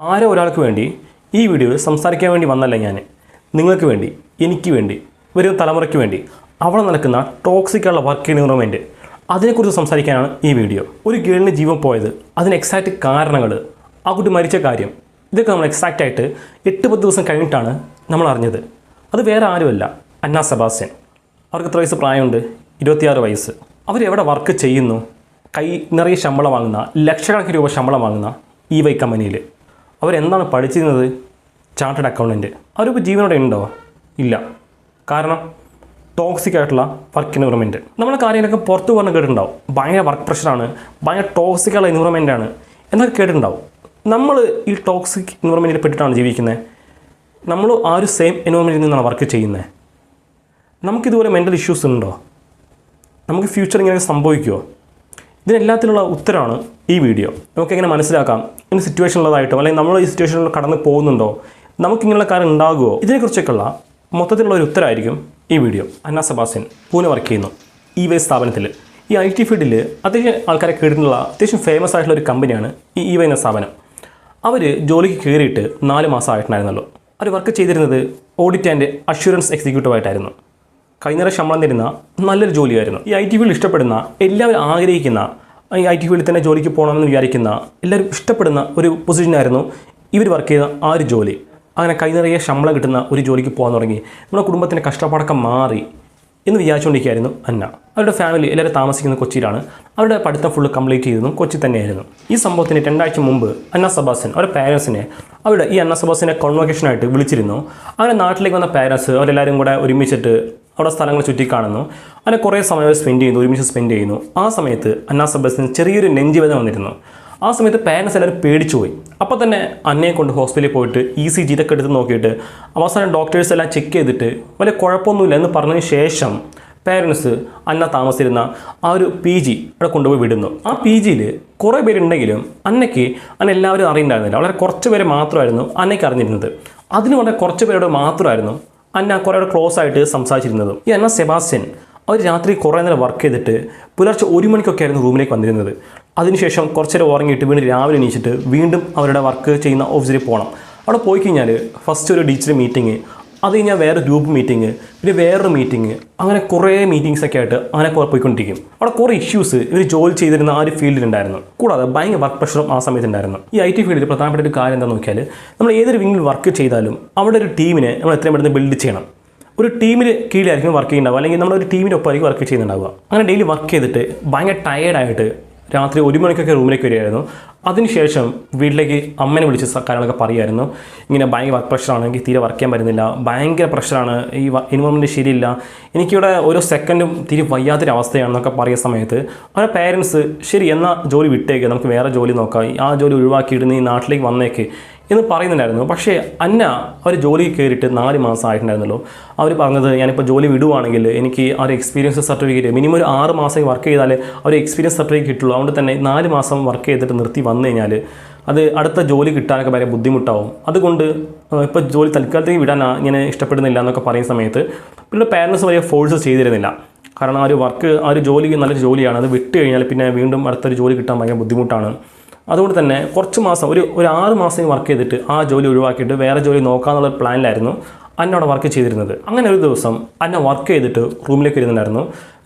ആരോ ഒരാൾക്ക് വേണ്ടി ഈ വീഡിയോയിൽ സംസാരിക്കാൻ വേണ്ടി വന്നല്ല ഞാൻ. നിങ്ങൾക്ക് വേണ്ടി, എനിക്ക് വേണ്ടി, വരും തലമുറയ്ക്ക് വേണ്ടി അവിടെ നടക്കുന്ന ടോക്സിക്കുള്ള വർക്ക് എൻവയറൺമെൻറ്റ് അതിനെക്കുറിച്ച് സംസാരിക്കാനാണ് ഈ വീഡിയോ. ഒരു ഗേളിന് ജീവൻ പോയത്, അതിന് എക്സാക്റ്റ് കാരണങ്ങൾ, ആ കുട്ടി മരിച്ച കാര്യം, ഇതൊക്കെ നമ്മൾ എക്സാക്റ്റായിട്ട് 8-10 ദിവസം കഴിഞ്ഞിട്ടാണ് നമ്മൾ അറിഞ്ഞത്. അത് വേറെ ആരുമല്ല, അന്ന സെബാസ്റ്റ്യൻ. അവർക്ക് എത്ര വയസ്സ് പ്രായമുണ്ട്? 26 വയസ്സ്. അവരെവിടെ വർക്ക് ചെയ്യുന്നു? കൈ നിറയെ ശമ്പളം വാങ്ങുന്ന, ലക്ഷക്കണക്കിന് രൂപ ശമ്പളം വാങ്ങുന്ന EY കമ്പനിയിൽ. അവരെന്താണ് പഠിച്ചിരുന്നത്? Chartered accountant. അവരിപ്പോൾ ജീവനോടെ ഉണ്ടോ? ഇല്ല. കാരണം ടോക്സിക് ആയിട്ടുള്ള വർക്ക് എൻവയറൺമെൻറ്റ്. നമ്മളെ കാര്യങ്ങളൊക്കെ പുറത്ത് പറഞ്ഞ് കേട്ടിട്ടുണ്ടാവും. ഭയങ്കര വർക്ക് പ്രഷറാണ്, ഭയങ്കര ടോക്സിക്കുള്ള എൻവയറൺമെൻറ്റാണ് എന്നൊക്കെ കേട്ടിട്ടുണ്ടാവും. നമ്മൾ ഈ ടോക്സിക് എൻവയറൺമെൻറ്റിൽ പെട്ടിട്ടാണ് ജീവിക്കുന്നത്. നമ്മൾ ആ ഒരു സെയിം എൻവയറൺമെൻറ്റിൽ നിന്നാണ് വർക്ക് ചെയ്യുന്നത്. നമുക്കിതുപോലെ മെൻ്റൽ ഇഷ്യൂസ് ഉണ്ടോ? നമുക്ക് ഫ്യൂച്ചർ ഇങ്ങനെ സംഭവിക്കുമോ? ഇതിനെല്ലാത്തിലുള്ള ഉത്തരമാണ് ഈ വീഡിയോ. നമുക്കെങ്ങനെ മനസ്സിലാക്കാം ഇങ്ങനെ സിറ്റുവേഷൻ ഉള്ളതായിട്ടോ, അല്ലെങ്കിൽ നമ്മൾ ഈ സിറ്റുവേഷനിൽ കടന്ന് പോകുന്നുണ്ടോ, നമുക്കിങ്ങനെയുള്ള കാര്യം ഉണ്ടാകുമോ, ഇതിനെക്കുറിച്ചൊക്കെയുള്ള മൊത്തത്തിലുള്ള ഒരു ഉത്തരമായിരിക്കും ഈ വീഡിയോ. അന്ന സെബാസ്റ്റ്യൻ പൂനെ വർക്ക് ചെയ്യുന്നു EY സ്ഥാപനത്തിൽ. ഈ IT ഫീൽഡിൽ അത്യാവശ്യം ആൾക്കാരെ കേട്ടിട്ടുള്ള അത്യാവശ്യം ഫേമസ് ആയിട്ടുള്ള ഒരു കമ്പനിയാണ് ഈ EY എന്ന സ്ഥാപനം. അവർ ജോലിക്ക് കയറിയിട്ട് 4 മാസം ആയിട്ടുണ്ടായിരുന്നല്ലോ. അവർ വർക്ക് ചെയ്തിരുന്നത് ഓഡിറ്റ് ആൻഡ് അഷ്വറൻസ് എക്സിക്യൂട്ടീവായിട്ടായിരുന്നു. കൈനിറ ശമ്പളം തരുന്ന നല്ലൊരു ജോലിയായിരുന്നു. ഈ IT ഫീൽഡ് ഇഷ്ടപ്പെടുന്ന, എല്ലാവരും ആഗ്രഹിക്കുന്ന, ഈ IT ഫീൽഡിൽ തന്നെ ജോലിക്ക് പോകണമെന്ന് വിചാരിക്കുന്ന, എല്ലാവരും ഇഷ്ടപ്പെടുന്ന ഒരു പൊസിഷനായിരുന്നു ഇവർ വർക്ക് ചെയ്യുന്ന ആ ഒരു ജോലി. അങ്ങനെ കൈനിറയെ ശമ്പളം കിട്ടുന്ന ഒരു ജോലിക്ക് പോകാൻ തുടങ്ങി. നമ്മുടെ കുടുംബത്തിൻ്റെ കഷ്ടപ്പാടൊക്കെ മാറി എന്ന് വിചാരിച്ചുകൊണ്ടിരിക്കുകയായിരുന്നു അന്ന. അവരുടെ ഫാമിലി എല്ലാവരും താമസിക്കുന്നത് കൊച്ചിയിലാണ്. അവരുടെ പഠിത്തം ഫുള്ള് കംപ്ലീറ്റ് ചെയ്തതും കൊച്ചി തന്നെയായിരുന്നു. ഈ സംഭവത്തിന് 2 ആഴ്ച മുമ്പ് അന്ന സെബാസ്റ്റ്യൻ അവരുടെ പാരൻസിനെ അവിടെ ഈ അന്ന സെബാസ്റ്റ്യനെ കോൺവൊക്കേഷനായിട്ട് വിളിച്ചിരുന്നു. അങ്ങനെ നാട്ടിലേക്ക് വന്ന പാരൻസ് അവരെല്ലാവരും കൂടെ ഒരുമിച്ചിട്ട് അവിടെ സ്ഥലങ്ങൾ ചുറ്റിക്കാണുന്നു. അങ്ങനെ കുറേ സമയം സ്പെൻഡ് ചെയ്യുന്നു, ഒരുമിച്ച് സ്പെൻഡ് ചെയ്യുന്നു. ആ സമയത്ത് അന്ന സെബാസ്റ്റ്യന് ചെറിയൊരു നെഞ്ചുവേദന വന്നിരുന്നു. ആ സമയത്ത് പാരൻസ് എല്ലാവരും പേടിച്ചു പോയി. അപ്പോൾ തന്നെ അന്നയെ കൊണ്ട് ഹോസ്പിറ്റലിൽ പോയിട്ട് ECG ഇതൊക്കെ എടുത്ത് നോക്കിയിട്ട് അവസാനം ഡോക്ടേഴ്സ് എല്ലാം ചെക്ക് ചെയ്തിട്ട് വലിയ കുഴപ്പമൊന്നുമില്ല എന്ന് പറഞ്ഞതിന് ശേഷം പാരൻസ് അന്ന താമസിച്ചിരുന്ന ആ ഒരു PG അവിടെ കൊണ്ടുപോയി വിടുന്നു. ആ PGയിൽ കുറേ പേരുണ്ടെങ്കിലും അന്ന എല്ലാവരും അറിയുന്നുണ്ടായിരുന്നില്ല. വളരെ കുറച്ച് പേരെ മാത്രമായിരുന്നു അന്നയ്ക്ക് അറിഞ്ഞിരുന്നത്. അതിന് വളരെ കുറച്ച് പേരോട് മാത്രമായിരുന്നു അന്ന കുറേ ക്ലോസ് ആയിട്ട് സംസാരിച്ചിരുന്നതും. ഈ അന്ന സെബാസ്റ്റ്യൻ അവർ രാത്രി കുറേ നേരം വർക്ക് ചെയ്തിട്ട് പുലർച്ചെ 1 മണിക്കൊക്കെ ആയിരുന്നു റൂമിലേക്ക് വന്നിരുന്നത്. അതിനുശേഷം കുറച്ച് നേരം ഉറങ്ങിയിട്ട് വീണ്ടും രാവിലെ എണീച്ചിട്ട് വീണ്ടും അവരുടെ വർക്ക് ചെയ്യുന്ന ഓഫീസിൽ പോകണം. അവിടെ പോയി കഴിഞ്ഞാൽ ഫസ്റ്റ് ഒരു ഡിജിറ്റൽ മീറ്റിംഗ്, അത് കഴിഞ്ഞാൽ വേറെ ഗ്രൂപ്പ് മീറ്റിംഗ്, പിന്നെ വേറൊരു മീറ്റിംഗ്, അങ്ങനെ കുറേ മീറ്റിംഗ്സൊക്കെ ആയിട്ട് അങ്ങനെ പോയിക്കൊണ്ടിരിക്കും. അവിടെ കുറേ ഇഷ്യൂസ് ഇവർ ജോലി ചെയ്തിരുന്ന ആ ഒരു ഫീൽഡിലുണ്ടായിരുന്നു. കൂടാതെ ഭയങ്കര വർക്ക് പ്രഷറും ആ സമയത്തുണ്ടായിരുന്നു. ഈ IT ഫീൽഡിൽ പ്രധാനപ്പെട്ട ഒരു കാര്യം എന്താണെന്ന് നോക്കിയാൽ, നമ്മൾ ഏതൊരു വിങ്ങിൽ വർക്ക് ചെയ്താലും അവിടെ ഒരു ടീമിനെ നമ്മൾ എത്രയും പെട്ടെന്ന് ബിൽഡ് ചെയ്യണം. ഒരു ടീമിന് കീഴിലായിരിക്കും വർക്ക് ചെയ്യുന്നുണ്ടാവുക, അല്ലെങ്കിൽ നമ്മളൊരു ടീമിൻ്റെ ഒപ്പമായിരിക്കും വർക്ക് ചെയ്യുന്നുണ്ടാവുക. അങ്ങനെ ഡെയിലി വർക്ക് ചെയ്തിട്ട് ഭയങ്കര ടയേർഡായിട്ട് രാത്രി 1 മണിക്കൊക്കെ റൂമിലേക്ക് വരികയായിരുന്നു. അതിനുശേഷം വീട്ടിലേക്ക് അമ്മനെ വിളിച്ച് കാര്യങ്ങളൊക്കെ പറയുമായിരുന്നു. ഇങ്ങനെ ഭയങ്കര വർക്ക് പ്രഷറാണെങ്കിൽ തീരെ വർക്ക് ചെയ്യാൻ പറ്റുന്നില്ല, ഭയങ്കര പ്രഷറാണ്, ഈ എൻവയറൺമെൻറ്റ് ശരിയില്ല, എനിക്കിവിടെ ഓരോ സെക്കൻഡും തീരെ വയ്യാത്തൊരു അവസ്ഥയാണെന്നൊക്കെ പറയുന്ന സമയത്ത് അവരുടെ പേരൻസ് ശരി എന്നാൽ ജോലി വിട്ടേക്ക്, നമുക്ക് വേറെ ജോലി നോക്കാം, ആ ജോലി ഒഴിവാക്കിയിട്ട് നീ നാട്ടിലേക്ക് വന്നേക്ക് എന്ന് പറയുന്നുണ്ടായിരുന്നു. പക്ഷേ അന്ന അവർ ജോലിക്ക് കയറിയിട്ട് 4 മാസം ആയിട്ടുണ്ടായിരുന്നല്ലോ. അവർ പറഞ്ഞത് ഞാനിപ്പോൾ ജോലി വിടുവാണെങ്കിൽ എനിക്ക് ആ ഒരു എക്സ്പീരിയൻസ് സർട്ടിഫിക്കറ്റ് മിനിമം ഒരു 6 മാസം വർക്ക് ചെയ്താൽ ഒരു എക്സ്പീരിയൻസ് സർട്ടിഫിക്കറ്റ് കിട്ടുള്ളൂ. അതുകൊണ്ട് തന്നെ 4 മാസം വർക്ക് ചെയ്തിട്ട് നിർത്തി വന്നു കഴിഞ്ഞാൽ അത് അടുത്ത ജോലി കിട്ടാനൊക്കെ ഭയങ്കര ബുദ്ധിമുട്ടാവും. അതുകൊണ്ട് ഇപ്പോൾ ജോലി തൽക്കാലത്തേക്ക് വിടാൻ ഇങ്ങനെ ഇഷ്ടപ്പെടുന്നില്ല എന്നൊക്കെ പറയുന്ന സമയത്ത് പിന്നെ പേരൻസ് വലിയ ഫോഴ്സ് ചെയ്തിരുന്നില്ല. കാരണം ആ ഒരു വർക്ക്, ആ ഒരു ജോലി നല്ലൊരു ജോലിയാണ്, അത് വിട്ട് കഴിഞ്ഞാൽ പിന്നെ വീണ്ടും അടുത്തൊരു ജോലി കിട്ടാൻ ഭയങ്കര ബുദ്ധിമുട്ടാണ്. അതുകൊണ്ട് തന്നെ കുറച്ച് മാസം ഒരു 6 മാസം വർക്ക് ചെയ്തിട്ട് ആ ജോലി ഒഴിവാക്കിയിട്ട് വേറെ ജോലി നോക്കാമെന്നുള്ള പ്ലാനിലായിരുന്നു അന്ന അവിടെ വർക്ക് ചെയ്തിരുന്നത്. അങ്ങനെ ഒരു ദിവസം അന്ന വർക്ക് ചെയ്തിട്ട് റൂമിലേക്ക് വരുന്നുണ്ടായിരുന്നു.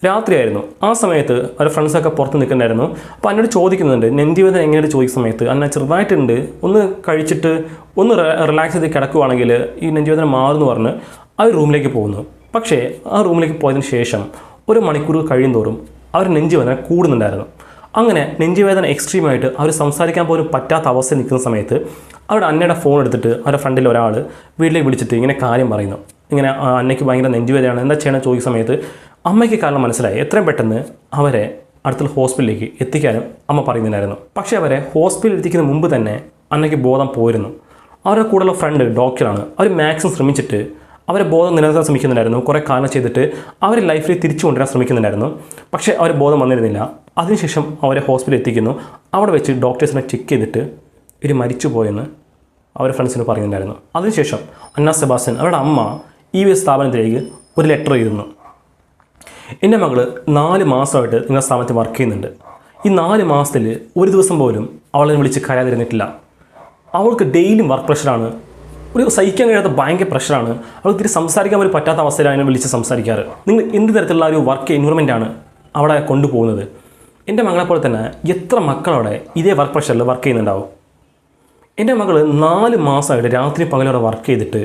രാത്രിയായിരുന്നു. ആ സമയത്ത് അവരുടെ ഫ്രണ്ട്സൊക്കെ പുറത്ത് നിൽക്കുന്നുണ്ടായിരുന്നു. അപ്പോൾ എന്നോട് ചോദിക്കുന്നുണ്ട് നെഞ്ചുവേദന എങ്ങനെയാണ് ചോദിക്കുന്ന സമയത്ത് അന്ന ചെറുതായിട്ടുണ്ട്, ഒന്ന് കഴിച്ചിട്ട് ഒന്ന് റിലാക്സ് ചെയ്ത് കിടക്കുവാണെങ്കിൽ ഈ നെഞ്ചുവേദന മാറുമെന്ന് പറഞ്ഞ് ആ റൂമിലേക്ക് പോകുന്നു. പക്ഷേ ആ റൂമിലേക്ക് പോയതിന് ശേഷം 1 മണിക്കൂർ കഴിയുന്തോറും അവർ നെഞ്ചുവേദന കൂടുന്നുണ്ടായിരുന്നു. അങ്ങനെ നെഞ്ചുവേദന എക്സ്ട്രീമായിട്ട് അവർ സംസാരിക്കാൻ പോലും പറ്റാത്ത അവസ്ഥ നിൽക്കുന്ന സമയത്ത് അവിടെ അന്നയുടെ ഫോൺ എടുത്തിട്ട് അവരുടെ ഫ്രണ്ടിൽ ഒരാൾ വീട്ടിലേക്ക് വിളിച്ചിട്ട് ഇങ്ങനെ കാര്യം പറയുന്നു. ഇങ്ങനെ അന്നയ്ക്ക് ഭയങ്കര നെഞ്ചുവേദനയാണ്, എന്താ ചെയ്യണം ചോദിക്കുന്ന സമയത്ത് അമ്മയ്ക്ക് കാരണം മനസ്സിലായി. എത്രയും പെട്ടെന്ന് അവരെ അടുത്തുള്ള ഹോസ്പിറ്റലിലേക്ക് എത്തിക്കാനും അമ്മ പറയുന്നുണ്ടായിരുന്നു. പക്ഷേ അവരെ ഹോസ്പിറ്റലിൽ എത്തിക്കുന്ന മുമ്പ് തന്നെ അന്നയ്ക്ക് ബോധം പോയിരുന്നു. അവരുടെ കൂടെയുള്ള ഫ്രണ്ട് ഡോക്ടറാണ്. അവർ മാക്സിമം ശ്രമിച്ചിട്ട് അവരെ ബോധം നിലനിർത്താൻ ശ്രമിക്കുന്നുണ്ടായിരുന്നു. കുറേ കാലം ചെയ്തിട്ട് അവരെ ലൈഫിൽ തിരിച്ചു കൊണ്ടുവരാൻ ശ്രമിക്കുന്നുണ്ടായിരുന്നു. പക്ഷേ അവർ ബോധം വന്നിരുന്നില്ല. അതിനുശേഷം അവരെ ഹോസ്പിറ്റലിൽ എത്തിക്കുന്നു. അവിടെ വെച്ച് ഡോക്ടേഴ്സിനെ ചെക്ക് ചെയ്തിട്ട് ഇവർ മരിച്ചു പോയെന്ന് അവരുടെ ഫ്രണ്ട്സിന് പറയുന്നുണ്ടായിരുന്നു. അതിനുശേഷം അന്ന സെബാസ്റ്റ്യൻ അവരുടെ അമ്മ EY സ്ഥാപനത്തിലേക്ക് ഒരു ലെറ്റർ എഴുതുന്നു. എൻ്റെ മകൾ 4 മാസമായിട്ട് നിങ്ങളുടെ സ്ഥാപനത്തിൽ വർക്ക് ചെയ്യുന്നുണ്ട്. ഈ 4 മാസത്തിൽ ഒരു ദിവസം പോലും അവളെ വിളിച്ച് കരാതിരുന്നിട്ടില്ല. അവൾക്ക് ഡെയിലി വർക്ക് പ്രഷറാണ്, ഒരു സഹിക്കാൻ കഴിയാത്ത ഭയങ്കര പ്രഷറാണ്, അവൾക്ക് തിരി സംസാരിക്കാൻ പോലും പറ്റാത്ത അവസ്ഥയിലാണ് അതിനെ വിളിച്ച് സംസാരിക്കാറ്. നിങ്ങൾ എന്ത് തരത്തിലുള്ള ഒരു വർക്ക് എൻവയറമെൻറ്റാണ് അവിടെ കൊണ്ടുപോകുന്നത്? എൻ്റെ മകളെപ്പോലെ തന്നെ എത്ര മക്കളവിടെ ഇതേ വർക്ക് പ്രഷറിൽ വർക്ക് ചെയ്യുന്നുണ്ടാവും? എൻ്റെ മകൾ 4 മാസമായിട്ട് രാത്രി പകലോടെ വർക്ക് ചെയ്തിട്ട്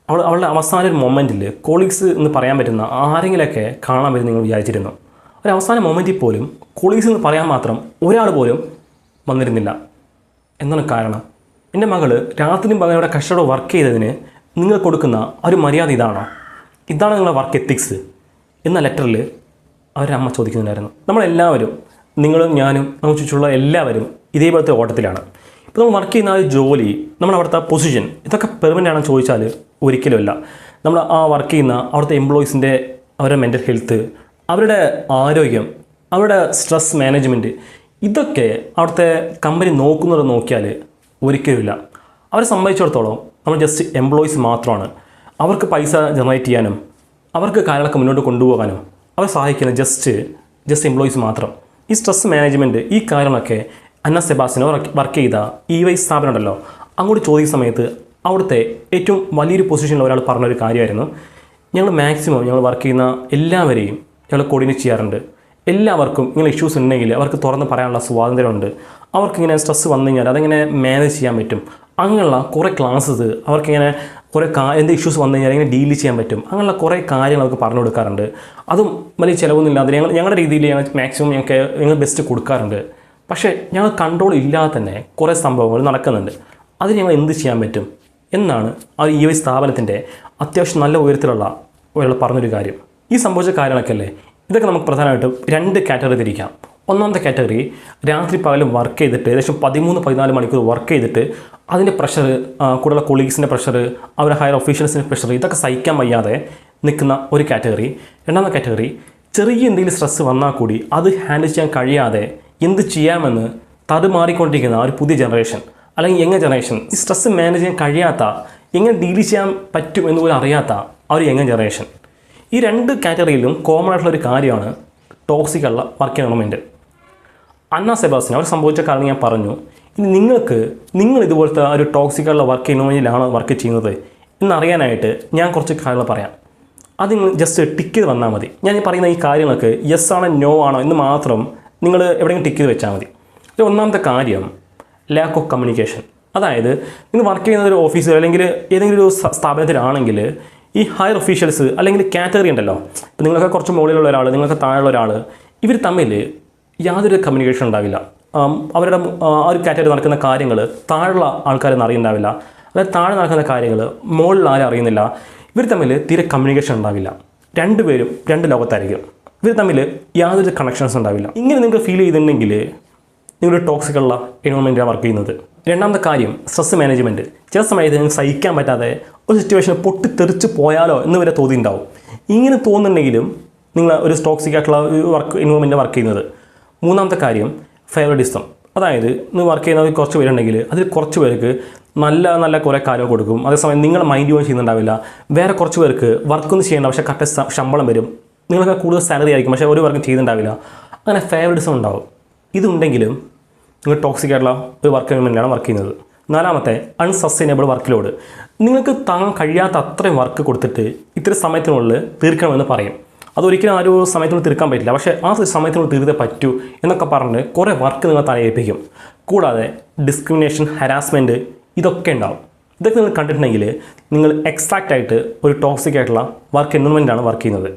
അവളുടെ അവസാന ഒരു മൊമെൻറ്റിൽ കൊളീഗ്സ് എന്ന് പറയാൻ പറ്റുന്ന ആരെങ്കിലുമൊക്കെ കാണാൻ പറ്റും നിങ്ങൾ വിചാരിച്ചിരുന്നു? ഒരു അവസാന മൊമെൻറ്റിൽ പോലും കൊളീഗ്സ് എന്ന് പറയാൻ മാത്രം ഒരാൾ പോലും വന്നിരുന്നില്ല. എന്താണ് കാരണം? എൻ്റെ മകൾ രാത്രിയും പകലോടെ കഷ്ടത്തോടെ വർക്ക് ചെയ്തതിന് നിങ്ങൾ കൊടുക്കുന്ന ഒരു മര്യാദ ഇതാണോ? ഇതാണ് നിങ്ങളുടെ വർക്ക് എത്തിക്സ് എന്ന ലെറ്ററിൽ അവരുടെ അമ്മ ചോദിക്കുന്നുണ്ടായിരുന്നു. നമ്മളെല്ലാവരും, നിങ്ങളും ഞാനും നമുക്ക് ചുറ്റുമുള്ള എല്ലാവരും ഇതേപോലത്തെ ഓട്ടത്തിലാണ്. ഇപ്പോൾ നമ്മൾ വർക്ക് ചെയ്യുന്ന ആ ഒരു ജോലി, നമ്മുടെ അവിടുത്തെ പൊസിഷൻ, ഇതൊക്കെ പെർമനൻ്റ് ആണെന്ന് ചോദിച്ചാൽ ഒരിക്കലുമല്ല. നമ്മൾ ആ വർക്ക് ചെയ്യുന്ന അവിടുത്തെ എംപ്ലോയീസിൻ്റെ അവരുടെ മെൻ്റൽ ഹെൽത്ത്, അവരുടെ ആരോഗ്യം, അവരുടെ സ്ട്രെസ് മാനേജ്മെൻറ്റ്, ഇതൊക്കെ അവിടുത്തെ കമ്പനി നോക്കിയാൽ ഒരിക്കലുമില്ല. അവരെ സംബന്ധിച്ചിടത്തോളം നമ്മൾ ജസ്റ്റ് എംപ്ലോയീസ് മാത്രമാണ്. അവർക്ക് പൈസ ജനറേറ്റ് ചെയ്യാനും അവർക്ക് കാര്യങ്ങളൊക്കെ മുന്നോട്ട് കൊണ്ടുപോകാനും അവരെ സഹായിക്കുന്ന ജസ്റ്റ് എംപ്ലോയീസ് മാത്രം. ഈ സ്ട്രെസ് മാനേജ്മെൻറ്റ്, ഈ കാര്യങ്ങളൊക്കെ അന്ന സെബാസ്റ്റ്യൻ വർക്ക് ചെയ്ത EY സ്ഥാപനം ഉണ്ടല്ലോ, അങ്ങോട്ട് ചോദിക്കുന്ന സമയത്ത് അവിടുത്തെ ഏറ്റവും വലിയൊരു പൊസിഷനിൽ ഒരാൾ പറഞ്ഞൊരു കാര്യമായിരുന്നു, ഞങ്ങൾ മാക്സിമം ഞങ്ങൾ വർക്ക് ചെയ്യുന്ന എല്ലാവരെയും ഞങ്ങൾ കോർഡിനേറ്റ് ചെയ്യാറുണ്ട്. എല്ലാവർക്കും ഇങ്ങനെ ഇഷ്യൂസ് ഉണ്ടെങ്കിൽ അവർക്ക് തുറന്ന് പറയാനുള്ള സ്വാതന്ത്ര്യമുണ്ട്. അവർക്കിങ്ങനെ സ്ട്രെസ് വന്നു കഴിഞ്ഞാൽ അതെങ്ങനെ മാനേജ് ചെയ്യാൻ പറ്റും, അങ്ങനെയുള്ള കുറേ ക്ലാസ്സസ് അവർക്കിങ്ങനെ കുറേ എന്ത് ഇഷ്യൂസ് വന്നു കഴിഞ്ഞാൽ എങ്ങനെ ഡീൽ ചെയ്യാൻ പറ്റും, അങ്ങനെയുള്ള കുറേ കാര്യങ്ങൾ അവർക്ക് പറഞ്ഞു കൊടുക്കാറുണ്ട്. അതും വലിയ ചിലവൊന്നുമില്ലാതെ ഞങ്ങളുടെ രീതിയിൽ മാക്സിമം ഞങ്ങൾ ബെസ്റ്റ് കൊടുക്കാറുണ്ട്. പക്ഷേ ഞങ്ങൾ കൺട്രോൾ ഇല്ലാതെ തന്നെ കുറേ സംഭവങ്ങൾ നടക്കുന്നുണ്ട്. അത് ഞങ്ങൾ എന്ത് ചെയ്യാൻ പറ്റും എന്നാണ് ആ EY സ്ഥാപനത്തിൻ്റെ അത്യാവശ്യം നല്ല ഉയരത്തിലുള്ള ഒരാൾ പറഞ്ഞൊരു കാര്യം. ഈ സംഭവിച്ച കാര്യങ്ങളൊക്കെ അല്ലേ, ഇതൊക്കെ നമുക്ക് പ്രധാനമായിട്ടും 2 കാറ്റഗറി തിരിക്കാം. ഒന്നാമത്തെ കാറ്റഗറി, രാത്രി പകലും വർക്ക് ചെയ്തിട്ട് ഏകദേശം 13-14 മണിക്കൂർ വർക്ക് ചെയ്തിട്ട് അതിൻ്റെ പ്രഷർ, കൂടുതൽ കൊളീഗ്സിൻ്റെ പ്രഷർ, അവരുടെ ഹയർ ഒഫീഷ്യൽസിൻ്റെ പ്രഷർ, ഇതൊക്കെ സഹിക്കാൻ വയ്യാതെ നിൽക്കുന്ന ഒരു കാറ്റഗറി. രണ്ടാമത്തെ കാറ്റഗറി, ചെറിയ എന്തെങ്കിലും സ്ട്രെസ്സ് വന്നാൽ കൂടി അത് ഹാൻഡിൽ ചെയ്യാൻ കഴിയാതെ എന്ത് ചെയ്യാമെന്ന് തടുമാറിക്കൊണ്ടിരിക്കുന്ന ഒരു പുതിയ ജനറേഷൻ, അല്ലെങ്കിൽ യങ് ജനറേഷൻ. ഈ സ്ട്രെസ്സ് മാനേജ് ചെയ്യാൻ കഴിയാത്ത, എങ്ങനെ ഡീൽ ചെയ്യാൻ പറ്റും എന്ന് പോലും അറിയാത്ത ആ ഒരു യങ് ജനറേഷൻ. ഈ 2 കാറ്റഗറിയിലും കോമൺ ആയിട്ടുള്ള ഒരു കാര്യമാണ് ടോക്സിക്കുള്ള വർക്ക് എൻവയറൺമെൻറ്റ്. അന്ന സെബാസ്റ്റ്യൻ അവർ സംഭവിച്ച കാരണം ഞാൻ പറഞ്ഞു. ഇനി നിങ്ങൾ ഇതുപോലത്തെ ഒരു ടോക്സിക്കുള്ള വർക്ക് എൻവയറൺമെൻറ്റിലാണ് വർക്ക് ചെയ്യുന്നത് എന്നറിയാനായിട്ട് ഞാൻ കുറച്ച് കാര്യങ്ങൾ പറയാം. അത് നിങ്ങൾ ജസ്റ്റ് ടിക്ക് ചെയ്ത് വന്നാൽ മതി. ഞാൻ ഈ പറയുന്ന ഈ കാര്യങ്ങൾക്ക് യെസ് ആണോ നോ ആണോ എന്ന് മാത്രം നിങ്ങൾ എവിടെയെങ്കിലും ടിക്ക് ചെയ്ത് വെച്ചാൽ മതി. ഒന്നാമത്തെ കാര്യം, ലാക്ക് ഓഫ് കമ്മ്യൂണിക്കേഷൻ. അതായത് നിങ്ങൾ വർക്ക് ചെയ്യുന്ന ഒരു ഓഫീസിൽ അല്ലെങ്കിൽ ഏതെങ്കിലും ഒരു സ്ഥാപനത്തിലാണെങ്കിൽ ഈ ഹയർ ഒഫീഷ്യൽസ് അല്ലെങ്കിൽ കാറ്റഗറി ഉണ്ടല്ലോ, ഇപ്പോൾ നിങ്ങൾക്ക് കുറച്ച് മുകളിലുള്ള ഒരാൾ, നിങ്ങൾക്ക് താഴെയുള്ള ഒരാൾ, ഇവർ തമ്മിൽ യാതൊരു കമ്മ്യൂണിക്കേഷൻ ഉണ്ടാവില്ല. അവരുടെ ആ ഒരു കാറ്റഗറി നടക്കുന്ന കാര്യങ്ങൾ താഴെയുള്ള ആൾക്കാരൊന്നും അറിയുന്നുണ്ടാവില്ല, അതായത് താഴെ നടക്കുന്ന കാര്യങ്ങൾ മുകളിൽ ആരും അറിയുന്നില്ല. ഇവർ തമ്മിൽ തീരെ കമ്മ്യൂണിക്കേഷൻ ഉണ്ടാവില്ല. 2 പേരും 2 ലോകത്തായിരിക്കും. ഇവർ തമ്മിൽ യാതൊരു കണക്ഷൻസ് ഉണ്ടാവില്ല. ഇങ്ങനെ നിങ്ങൾക്ക് ഫീൽ ചെയ്തിട്ടുണ്ടെങ്കിൽ നിങ്ങളുടെ ടോക്സിക്കുള്ള എൻവയറൺമെൻറ്റിലാണ് വർക്ക് ചെയ്യുന്നത്. രണ്ടാമത്തെ കാര്യം, സ്ട്രെസ് മാനേജ്മെൻറ്റ്. ചില സമയത്ത് നിങ്ങൾക്ക് സഹിക്കാൻ പറ്റാതെ ഒരു സിറ്റുവേഷനിൽ പൊട്ടിത്തെറിച്ച് പോയാലോ എന്ന് വരെ തോന്നിയിട്ടുണ്ടാവും. ഇങ്ങനെ തോന്നുന്നുണ്ടെങ്കിലും നിങ്ങൾ ഒരു ടോക്സിക് ആയിട്ടുള്ള വർക്ക് എൻവയറൺമെൻറ്റ് വർക്ക് ചെയ്യുന്നത്. മൂന്നാമത്തെ കാര്യം, ഫേവറിറ്റിസം. അതായത് നിങ്ങൾ വർക്ക് ചെയ്യുന്ന കുറച്ച് പേരുണ്ടെങ്കിൽ അതിൽ കുറച്ച് പേർക്ക് നല്ല കുറേ കാര്യങ്ങൾ കൊടുക്കും, അതേസമയം നിങ്ങളുടെ മൈൻഡ് യൂസ് ചെയ്യുന്നുണ്ടാവില്ല. വേറെ കുറച്ച് പേർക്ക് വർക്കൊന്നും ചെയ്യേണ്ട, പക്ഷേ കറക്റ്റ് ശമ്പളം വരും, നിങ്ങൾക്ക് കൂടുതൽ സാലറി ആയിരിക്കും, പക്ഷേ ഒരു വർക്കും ചെയ്യുന്നുണ്ടാവില്ല. അങ്ങനെ ഫേവറിറ്റിസം ഉണ്ടാവും. ഇതുണ്ടെങ്കിലും നിങ്ങൾ ടോക്സിക് ആയിട്ടുള്ള ഒരു വർക്ക് എൻവയറൺമെൻറ്റിലാണ് വർക്ക് ചെയ്യുന്നത്. നാലാമത്തെ, അൺസസ്റ്റൈനബിൾ വർക്ക് ലോഡ്. നിങ്ങൾക്ക് താങ്ങാൻ കഴിയാത്ത അത്രയും വർക്ക് കൊടുത്തിട്ട് ഇത്ര സമയത്തിനുള്ളിൽ തീർക്കണമെന്ന് പറയും. അതൊരിക്കലും ആ ഒരു സമയത്തിനുള്ളിൽ തീർക്കാൻ പറ്റില്ല, പക്ഷേ ആ സമയത്തിനുള്ളിൽ തീർത്തേ പറ്റൂ എന്നൊക്കെ പറഞ്ഞ് കുറേ വർക്ക് നിങ്ങൾ തലയേൽപ്പിക്കും. കൂടാതെ ഡിസ്ക്രിമിനേഷൻ, ഹരാസ്മെൻറ്റ്, ഇതൊക്കെ ഉണ്ടാവും. ഇതൊക്കെ നിങ്ങൾ കണ്ടിട്ടുണ്ടെങ്കിൽ നിങ്ങൾ എക്സാക്റ്റ് ആയിട്ട് ഒരു ടോക്സിക് ആയിട്ടുള്ള വർക്ക് എൻവയറൺമെൻറ്റാണ് വർക്ക് ചെയ്യുന്നത്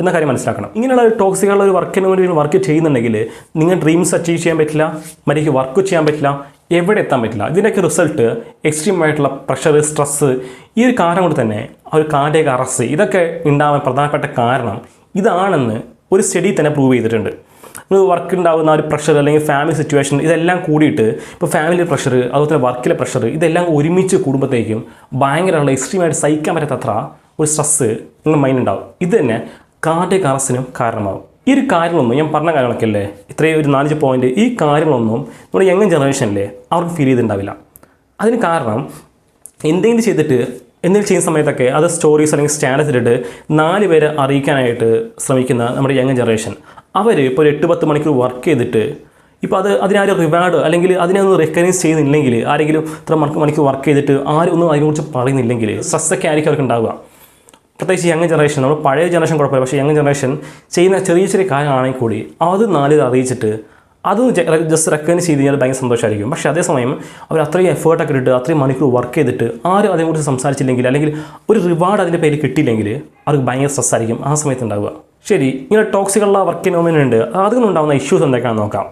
എന്ന കാര്യം മനസ്സിലാക്കണം. ഇങ്ങനെയുള്ള ഒരു ടോക്സിക്കുള്ള ഒരു വർക്ക് എൻവയറൺമെൻറ്റിൽ വർക്ക് ചെയ്യുന്നുണ്ടെങ്കിൽ നിങ്ങൾ ഡ്രീംസ് അച്ചീവ് ചെയ്യാൻ പറ്റില്ല, മര്യാദയ്ക്ക് വർക്ക് ചെയ്യാൻ പറ്റില്ല, എവിടെ എത്താൻ പറ്റില്ല. ഇതിൻ്റെയൊക്കെ റിസൾട്ട് എക്സ്ട്രീം ആയിട്ടുള്ള പ്രഷർ, സ്ട്രെസ്സ്, ഈ ഒരു കാരണം കൊണ്ട് തന്നെ ആ ഒരു കാർഡിയക് അറസ്റ്റ്, ഇതൊക്കെ ഉണ്ടാവാൻ പ്രധാനപ്പെട്ട കാരണം ഇതാണെന്ന് ഒരു സ്റ്റഡി തന്നെ പ്രൂവ് ചെയ്തിട്ടുണ്ട്. നിങ്ങൾ വർക്ക് ഉണ്ടാകുന്ന ഒരു പ്രഷർ അല്ലെങ്കിൽ ഫാമിലി സിറ്റുവേഷൻ, ഇതെല്ലാം കൂടിയിട്ട് ഇപ്പോൾ ഫാമിലി പ്രഷർ, അതുപോലെ തന്നെ വർക്കിലെ പ്രഷർ, ഇതെല്ലാം ഒരുമിച്ച് കൂടുമ്പോഴത്തേക്കും ഭയങ്കരമുള്ള എക്സ്ട്രീമായിട്ട് സഹിക്കാൻ പറ്റാത്തത്ര ഒരു സ്ട്രെസ്സ് നിങ്ങൾ മൈൻഡ് ഉണ്ടാവും. ഇത് തന്നെ കാർഡിയക് അറസ്റ്റിനും കാരണമാകും. ഈ ഒരു കാര്യങ്ങളൊന്നും ഞാൻ പറഞ്ഞ കാര്യങ്ങളൊക്കെ അല്ലേ, ഇത്രയും ഒരു 4 പോയിന്റ്, ഈ കാര്യങ്ങളൊന്നും നമ്മുടെ യങ് ജനറേഷനിലെ അവർക്ക് ഫീൽ ചെയ്തിട്ടുണ്ടാവില്ല. അതിന് കാരണം എന്തെങ്കിലും ചെയ്യുന്ന സമയത്തൊക്കെ അത് സ്റ്റോറീസ് അല്ലെങ്കിൽ സ്റ്റാറ്റസ് ഇട്ടിട്ട് 4 പേരെ അറിയിക്കാനായിട്ട് ശ്രമിക്കുന്ന നമ്മുടെ യങ് ജനറേഷൻ, അവർ ഇപ്പോൾ ഒരു 8-10 മണിക്കൂർ വർക്ക് ചെയ്തിട്ട് ഇപ്പോൾ അതിനാരും റിവാർഡ് അല്ലെങ്കിൽ അതിനെ ഒന്ന് റെക്കഗ്നൈസ് ചെയ്യുന്നില്ലെങ്കിൽ, ആരെങ്കിലും ഇത്ര മണിക്കൂർ വർക്ക് ചെയ്തിട്ട് ആരും ഒന്നും അതിനെക്കുറിച്ച് പറയുന്നില്ലെങ്കിൽ സ്ട്രെസ്സൊക്കെ ആയിരിക്കും അവർക്ക് ഉണ്ടാവുക. പ്രത്യേകിച്ച് യങ് ജനറേഷൻ, നമ്മൾ പഴയ ജനറേഷൻ കുഴപ്പമില്ല, പക്ഷേ യങ് ജനറേഷൻ ചെയ്യുന്ന ചെറിയ ചെറിയ കാര്യമാണെങ്കിൽ കൂടി അത് നാല് അറിയിച്ചിട്ട് അത് ജസ്റ്റ് റെക്കഗ്നൈസ് ചെയ്ത് കഴിഞ്ഞാൽ ഭയങ്കര സന്തോഷമായിരിക്കും. പക്ഷേ അതേസമയം അവർ അത്രയും എഫേർട്ടൊക്കെ ഇട്ടിട്ട് അത്രയും മണിക്കൂർ വർക്ക് ചെയ്തിട്ട് ആരും അതിനെക്കുറിച്ച് സംസാരിച്ചില്ലെങ്കിൽ അല്ലെങ്കിൽ ഒരു റിവാർഡ് അതിൻ്റെ പേര് കിട്ടിയില്ലെങ്കിൽ അവർക്ക് ഭയങ്കര സ്ട്രെസ്സായിരിക്കും ആ സമയത്ത് ഉണ്ടാവുക. ശരി, ഇങ്ങനെ ടോക്സിക്കുള്ള വർക്ക് എൻവയോൺമെൻറ് ഉണ്ട്, അതുകൊണ്ടുണ്ടാകുന്ന ഇഷ്യൂസ് എന്തൊക്കെയാണെന്ന് നോക്കാം.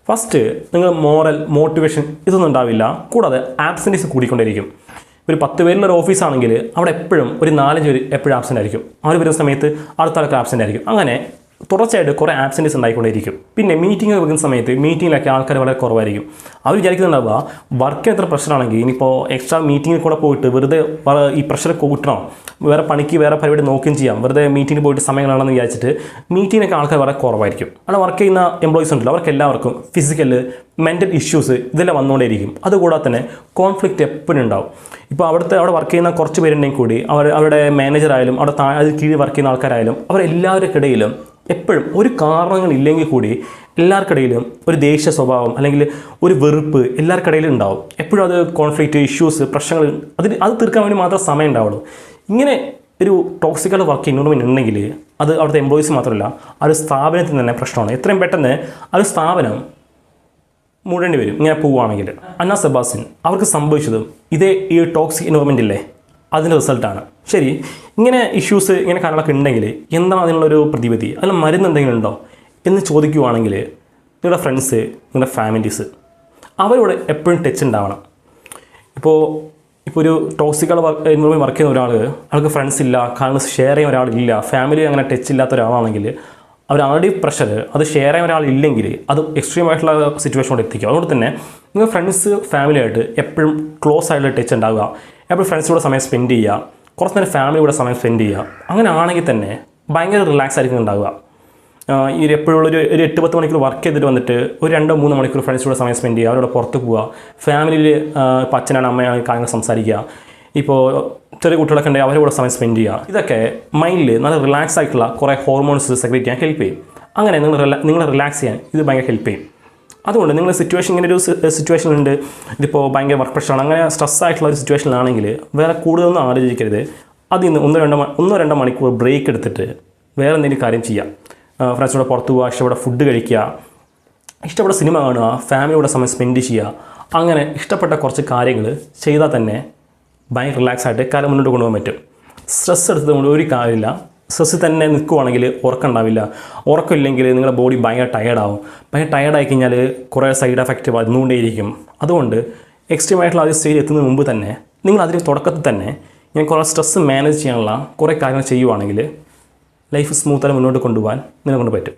ഫസ്റ്റ്, നിങ്ങൾ മോറൽ മോട്ടിവേഷൻ ഇതൊന്നും ഉണ്ടാവില്ല. കൂടാതെ ആബ്സെൻറ്റീസ് കൂടിക്കൊണ്ടിരിക്കും. ഒരു 10 പേരിലൊരു ഓഫീസാണെങ്കിൽ അവിടെ എപ്പോഴും ഒരു 4-5 പേര് എപ്പോഴും ആബ്സെൻ്റ് ആയിരിക്കും. അവർ വരുന്ന സമയത്ത് അടുത്ത ആൾക്ക് ആബ്സെൻ്റ് ആയിരിക്കും. അങ്ങനെ തുടർച്ചയായിട്ട് കുറേ ആബ്സെൻറ്റീസ് ഉണ്ടായിക്കൊണ്ടിരിക്കും. പിന്നെ മീറ്റിംഗ് വെക്കുന്ന സമയത്ത് മീറ്റിങ്ങിലൊക്കെ ആൾക്കാർ വളരെ കുറവായിരിക്കും. അവർ വിചാരിക്കുന്നുണ്ടാവുക വർക്കിന് എത്ര പ്രഷറാണെങ്കിൽ ഇനിയിപ്പോൾ എക്സ്ട്രാ മീറ്റിങ്ങിൽ കൂടെ പോയിട്ട് വെറുതെ ഈ പ്രഷർ കൂട്ടണോ, വേറെ പണിക്ക് വേറെ പരിപാടി നോക്കുകയും ചെയ്യാം, വെറുതെ മീറ്റിങ്ങിൽ പോയിട്ട് സമയങ്ങളാണെന്ന് വിചാരിച്ചിട്ട് മീറ്റിങ്ങിനൊക്കെ ആൾക്കാർ വളരെ കുറവായിരിക്കും. അവിടെ വർക്ക് ചെയ്യുന്ന എംപ്ലോയീസ് ഉണ്ടല്ലോ, അവർക്ക് എല്ലാവർക്കും ഫിസിക്കൽ മെൻ്റൽ ഇഷ്യൂസ് ഇതെല്ലാം വന്നുകൊണ്ടേയിരിക്കും. അതുകൂടാതെ തന്നെ കോൺഫ്ലിക്റ്റ് എപ്പോഴും ഉണ്ടാവും. ഇപ്പോൾ അവിടെ വർക്ക് ചെയ്യുന്ന കുറച്ച് പേരുണ്ടെങ്കിൽ കൂടി അവരുടെ മാനേജറായാലും അതിൽ കീഴിൽ വർക്ക് ചെയ്യുന്ന ആൾക്കാരായാലും അവരെല്ലാവർക്കിടയിലും എപ്പോഴും ഒരു കാരണങ്ങളില്ലെങ്കിൽ കൂടി എല്ലാവർക്കിടയിലും ഒരു ദേഷ്യ സ്വഭാവം അല്ലെങ്കിൽ ഒരു വെറുപ്പ് എല്ലാവർക്കിടയിലും ഉണ്ടാവും. എപ്പോഴും അത് കോൺഫ്ലിക്റ്റ് ഇഷ്യൂസ് പ്രശ്നങ്ങൾ അത് തീർക്കാൻ വേണ്ടി മാത്രമേ സമയം ഉണ്ടാവുള്ളൂ. ഇങ്ങനെ ഒരു ടോക്സിക്കൽ വർക്ക് എൻവയോൺമെൻറ്റ് ഉണ്ടെങ്കിൽ അത് അവിടുത്തെ എംപ്ലോയീസ് മാത്രമല്ല ആ ഒരു സ്ഥാപനത്തിന് തന്നെ പ്രശ്നമാണ്. എത്രയും പെട്ടെന്ന് ആ ഒരു സ്ഥാപനം മൂടേണ്ടി വരും ഇങ്ങനെ പോവുകയാണെങ്കിൽ. അന്ന സെബാസ്റ്റ്യൻ അവർക്ക് സംഭവിച്ചതും ഈ ടോക്സിക് എൻവയോൺമെൻ്റ് ഇല്ലേ അതിൻ്റെ റിസൾട്ടാണ്. ശരി, ഇങ്ങനെ ഇഷ്യൂസ് ഇങ്ങനെ കാര്യങ്ങളൊക്കെ ഉണ്ടെങ്കിൽ എന്താണ് അതിനുള്ളൊരു പ്രതിവിധി, അതിൽ മരുന്ന് എന്തെങ്കിലും ഉണ്ടോ എന്ന് ചോദിക്കുവാണെങ്കിൽ നിങ്ങളുടെ ഫ്രണ്ട്സ്, നിങ്ങളുടെ ഫാമിലീസ് അവരോട് എപ്പോഴും ടച്ച് ഉണ്ടാവണം. ഇപ്പോൾ ഒരു ടോക്സിക്കൽ എൻവയോൺമെൻറ്റ് വർക്ക് ചെയ്യുന്ന ആൾക്ക് ഫ്രണ്ട്സ് ഇല്ല, കാരണം ഷെയർ ചെയ്യാൻ ഒരാളില്ല, ഫാമിലി അങ്ങനെ ടച്ച് ഇല്ലാത്ത ഒരാളാണെങ്കിൽ അവർ ആൾറെഡി പ്രഷർ അത് ഷെയർ ചെയ്യാൻ ഒരാളില്ലെങ്കിൽ അത് എക്സ്ട്രീമായിട്ടുള്ള സിറ്റുവേഷനോട് എത്തിക്കും. അതുകൊണ്ട് തന്നെ നിങ്ങൾ ഫ്രണ്ട്സ് ഫാമിലിയായിട്ട് എപ്പോഴും ക്ലോസ് ആയിട്ടുള്ള ടച്ച് ഉണ്ടാവുക. എപ്പോഴും ഫ്രണ്ട്സിലൂടെ സമയം സ്പെൻഡ് ചെയ്യുക, കുറച്ച് നേരം ഫാമിലിയുടെ സമയം സ്പെൻഡ് ചെയ്യുക. അങ്ങനെ ആണെങ്കിൽ തന്നെ ഭയങ്കര റിലാക്സ് ആയിരിക്കും ഉണ്ടാവുക. എപ്പോഴും ഒരു 8-10 മണിക്കൂർ വർക്ക് ചെയ്തിട്ട് വന്നിട്ട് ഒരു 2-3 മണിക്കൂർ ഫ്രണ്ട്സിലൂടെ സമയം സ്പെൻഡ് ചെയ്യുക, അവരോട് പുറത്ത് പോവുക, ഫാമിലിയിൽ ഇപ്പോൾ അച്ഛനാണ് അമ്മയാണ് കാര്യങ്ങൾ സംസാരിക്കുക, ഇപ്പോൾ ചെറിയ കുട്ടികളൊക്കെ ഉണ്ടെങ്കിൽ അവരുടെ കൂടെ സമയം സ്പെൻഡ് ചെയ്യുക. ഇതൊക്കെ മൈൻഡിൽ നല്ല റിലാക്സ് ആയിട്ടുള്ള കുറേ ഹോർമോൺസ് സെക്രീറ്റ് ചെയ്യാൻ ഹെൽപ്പ് ചെയ്യും. അങ്ങനെ നിങ്ങൾ റിലാക്സ് ചെയ്യാൻ ഇത് ഭയങ്കര ഹെൽപ്പ് ചെയ്യും. അതുകൊണ്ട് നിങ്ങൾ ഇങ്ങനെ ഒരു സിറ്റുവേഷൻ ഉണ്ട്, ഇതിപ്പോൾ ഭയങ്കര വർക്ക് പ്രഷറാണ്, അങ്ങനെ സ്ട്രെസ് ആയിട്ടുള്ള ഒരു സിറ്റുവേഷനിലാണെങ്കിൽ വേറെ കൂടുതലൊന്നും ആലോചിക്കരുത്. അതിൽ നിന്ന് 1-2 മണിക്കൂർ ബ്രേക്ക് എടുത്തിട്ട് വേറെ എന്തെങ്കിലും കാര്യം ചെയ്യാം. ഫ്രണ്ട്സിനോട് പുറത്ത് പോവുക, ഇഷ്ടപ്പെട്ട ഫുഡ് കഴിക്കുക, ഇഷ്ടപ്പെട്ട സിനിമ കാണുക, ഫാമിലിയോടെ സമയം സ്പെൻഡ് ചെയ്യുക. അങ്ങനെ ഇഷ്ടപ്പെട്ട കുറച്ച് കാര്യങ്ങൾ ചെയ്താൽ തന്നെ ഭയങ്കര റിലാക്സ് ആയിട്ട് കാര്യം മുന്നോട്ട് കൊണ്ടുപോകാൻ പറ്റും. സ്ട്രെസ് എടുത്തത് കൊണ്ട് ഒരു കാര്യമില്ല. സ്ട്രെസ് തന്നെ നിൽക്കുവാണെങ്കിൽ ഉറക്കം ഉണ്ടാവില്ല. ഉറക്കമില്ലെങ്കിൽ നിങ്ങളുടെ ബോഡി ഭയങ്കര ടയേർഡാവും. ഭയങ്കര ടയേർഡായി കഴിഞ്ഞാൽ കുറേ സൈഡ് എഫക്റ്റ് വന്നുകൊണ്ടേയിരിക്കും. അതുകൊണ്ട് എക്സ്ട്രീമായിട്ടുള്ള ആ സ്റ്റേജ് എത്തുന്നതിന് മുമ്പ് തന്നെ നിങ്ങൾ അതിന് തുടക്കത്തിൽ തന്നെ ഇങ്ങനെ കുറേ സ്ട്രെസ് മാനേജ് ചെയ്യാനുള്ള കുറേ കാര്യങ്ങൾ ചെയ്യുവാണെങ്കിൽ ലൈഫ് സ്മൂത്തായി മുന്നോട്ട് കൊണ്ടുപോകാൻ നിങ്ങളെ കൊണ്ട് പറ്റും.